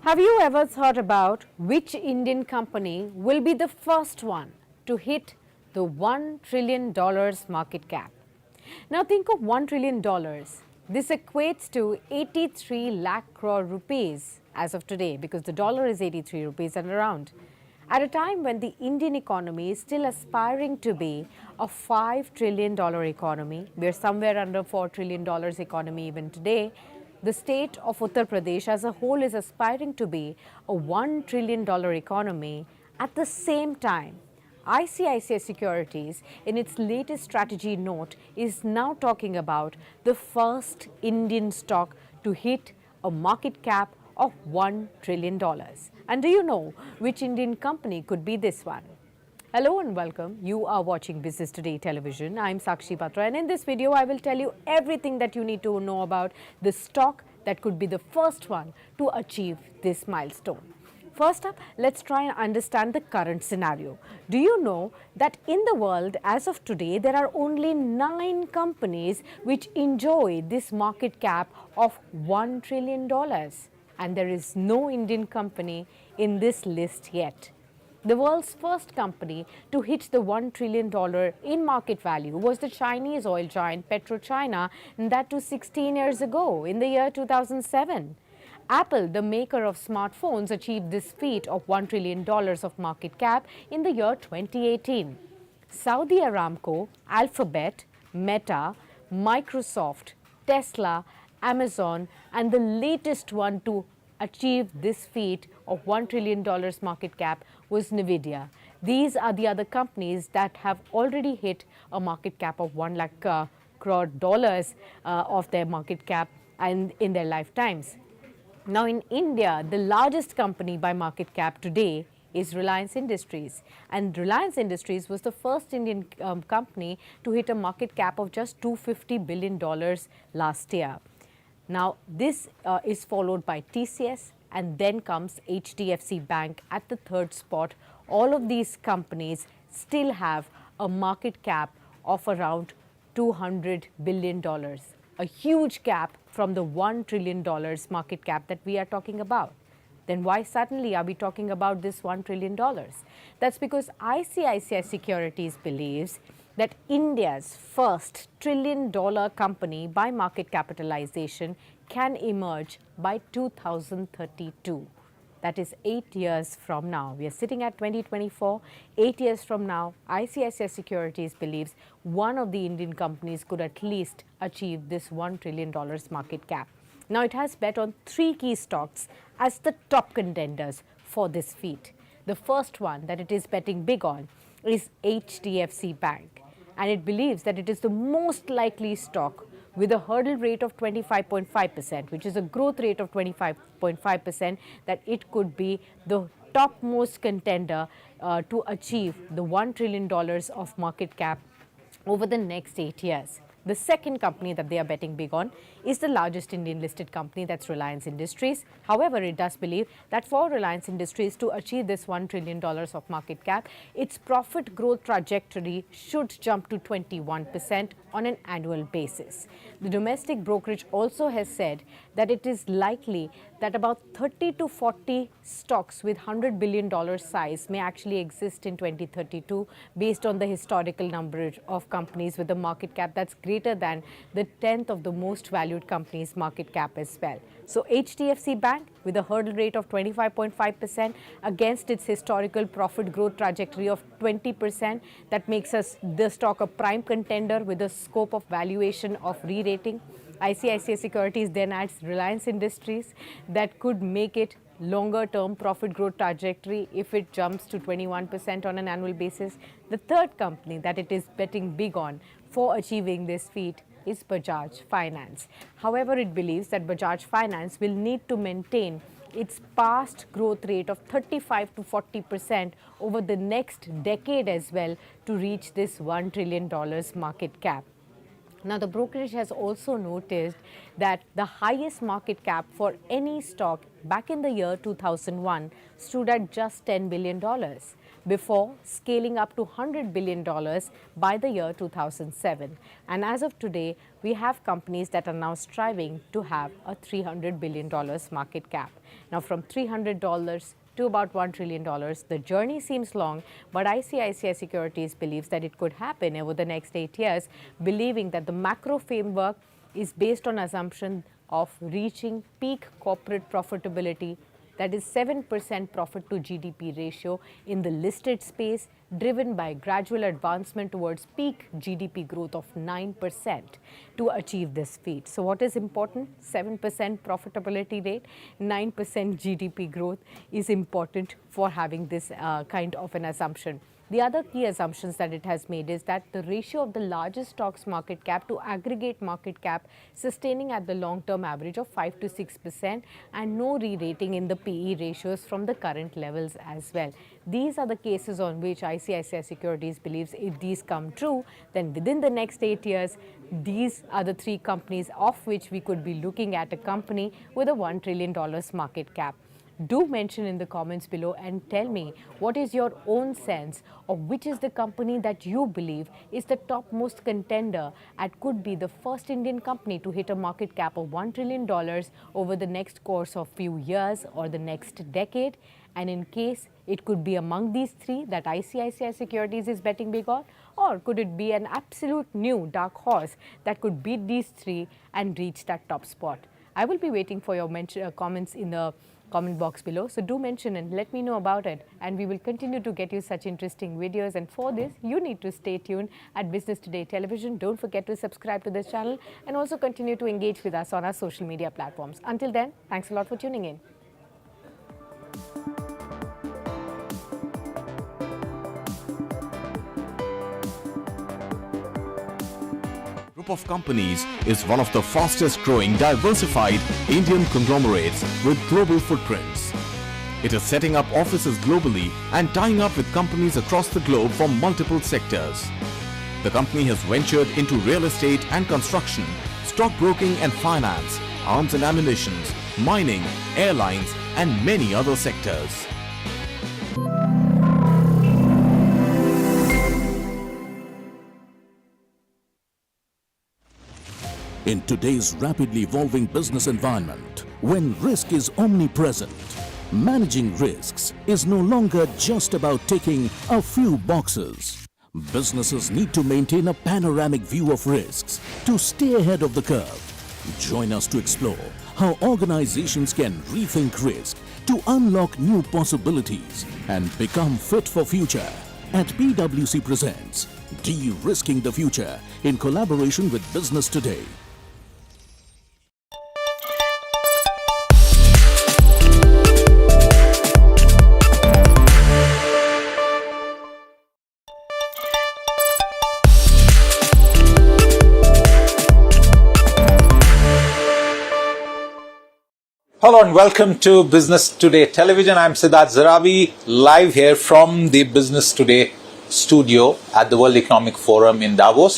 Have you ever thought about which Indian company will be the first one to hit the $1 trillion market cap? Now think of $1 trillion. This equates to 83 lakh crore rupees as of today because the dollar is 83 rupees and around. At a time when the Indian economy is still aspiring to be a $5 trillion economy, we are somewhere under $4 trillion economy even today. The state of Uttar Pradesh as a whole is aspiring to be a $1 trillion economy. At the same time, ICICI Securities, in its latest strategy note, is now talking about the first Indian stock to hit a market cap of $1 trillion. And do you know which Indian company could be this one? Hello and welcome. You are watching Business Today Television. I'm Sakshi Patra, and in this video I will tell you everything that you need to know about the stock that could be the first one to achieve this milestone. First up, let's try and understand the current scenario. Do you know that in the world as of today there are only 9 companies which enjoy this market cap of $1 trillion, and there is no Indian company in this list yet. The world's first company to hit the $1 trillion in market value was the Chinese oil giant PetroChina, and that too 16 years ago in the year 2007. Apple, the maker of smartphones, achieved this feat of $1 trillion of market cap in the year 2018. Saudi Aramco, Alphabet, Meta, Microsoft, Tesla, Amazon, and the latest one to achieve this feat of $1 trillion market cap was Nvidia. These are the other companies that have already hit a market cap of 1 lakh crore dollars of their market cap and in their lifetimes. Now in India, the largest company by market cap today is Reliance Industries, and Reliance Industries was the first Indian company to hit a market cap of just $250 billion last year. Now this is followed by TCS, and then comes HDFC Bank at the third spot. All of these companies still have a market cap of around $200 billion, a huge gap from the $1 trillion market cap that we are talking about. Then why suddenly are we talking about this $1 trillion? That's because ICICI Securities believes that India's first trillion-dollar company by market capitalization can emerge by 2032. That is 8 years from now. We are sitting at 2024. 8 years from now, ICICI Securities believes one of the Indian companies could at least achieve this $1 trillion market cap. Now, it has bet on 3 key stocks as the top contenders for this feat. The first one that it is betting big on is HDFC Bank, and it believes that it is the most likely stock with a hurdle rate of 25.5%, which is a growth rate of 25.5%, that it could be the topmost contender to achieve the $1 trillion of market cap over the next 8 years. The second company that they are betting big on is the largest Indian listed company, that's Reliance Industries. However, it does believe that for Reliance Industries to achieve this $1 trillion of market cap, its profit growth trajectory should jump to 21% on an annual basis. The domestic brokerage also has said that it is likely that about 30 to 40 stocks with $100 billion size may actually exist in 2032 based on the historical number of companies with a market cap that's greater than the 10th of the most valued company's market cap as well. So HDFC Bank, with a hurdle rate of 25.5% against its historical profit growth trajectory of 20%, that makes us the stock a prime contender with a scope of valuation of re-rating. ICICI Securities then adds Reliance Industries that could make it longer term profit growth trajectory if it jumps to 21% on an annual basis. The third company that it is betting big on for achieving this feat is Bajaj Finance. However, it believes that Bajaj Finance will need to maintain its past growth rate of 35 to 40% over the next decade as well to reach this $1 trillion market cap. Now, the brokerage has also noticed that the highest market cap for any stock back in the year 2001 stood at just $10 billion. before scaling up to $100 billion by the year 2007. And as of today, we have companies that are now striving to have a $300 billion market cap. Now, from $300 to about $1 trillion. The journey seems long, but ICICI Securities believes that it could happen over the next 8 years, believing that the macro framework is based on assumption of reaching peak corporate profitability, that is 7% profit to GDP ratio in the listed space, driven by gradual advancement towards peak GDP growth of 9% to achieve this feat. So what is important? 7% profitability rate, 9% GDP growth is important for having this kind of an assumption. The other key assumptions that it has made is that the ratio of the largest stocks market cap to aggregate market cap sustaining at the long-term average of 5 to 6% and no re-rating in the PE ratios from the current levels as well. These are the cases on which ICICI Securities believes if these come true, then within the next 8 years, these are the 3 companies of which we could be looking at a company with a $1 trillion market cap. Do mention in the comments below and tell me what is your own sense of which is the company that you believe is the topmost contender and could be the first Indian company to hit a market cap of $1 trillion over the next course of few years or the next decade. And in case it could be among these 3 that ICICI Securities is betting big on, or could it be an absolute new dark horse that could beat these 3 and reach that top spot? I will be waiting for your comments in the comment box below. So do mention and let me know about it, and we will continue to get you such interesting videos. And for this, you need to stay tuned at Business Today Television. Don't forget to subscribe to this channel and also continue to engage with us on our social media platforms. Until then, thanks a lot for tuning in. Group of companies is one of the fastest growing diversified Indian conglomerates with global footprints. It is setting up offices globally and tying up with companies across the globe from multiple sectors. The company has ventured into real estate and construction, stockbroking and finance, arms and ammunition, mining, airlines and many other sectors. In today's rapidly evolving business environment, when risk is omnipresent, managing risks is no longer just about ticking a few boxes. Businesses need to maintain a panoramic view of risks to stay ahead of the curve. Join us to explore how organizations can rethink risk to unlock new possibilities and become fit for future. At PwC presents De-Risking the Future in collaboration with Business Today. Hello and welcome to Business Today Television. I'm Siddharth Zarabi, live here from the Business Today studio at the World Economic Forum in Davos.